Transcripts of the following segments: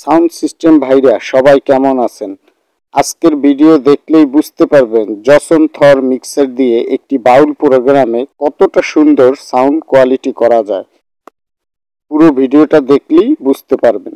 Sound system ভাইরা সবাই কেমন আছেন? আজকের ভিডিও দেখলেই বুঝতে পারবেন জসন থর মিক্সার দিয়ে একটি বাউল প্রোগ্রামে কতটা সুন্দর সাউন্ড কোয়ালিটি করা যায়। পুরো ভিডিওটা দেখলেই বুঝতে পারবেন।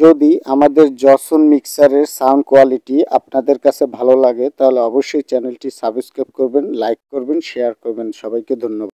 যদি আমাদের জসন মিক্সারের সাউন্ড কোয়ালিটি আপনাদের কাছে ভালো লাগে তাহলে অবশ্যই চ্যানেলটি সাবস্ক্রাইব করবেন, লাইক করবেন, শেয়ার করবেন। সবাইকে ধন্যবাদ।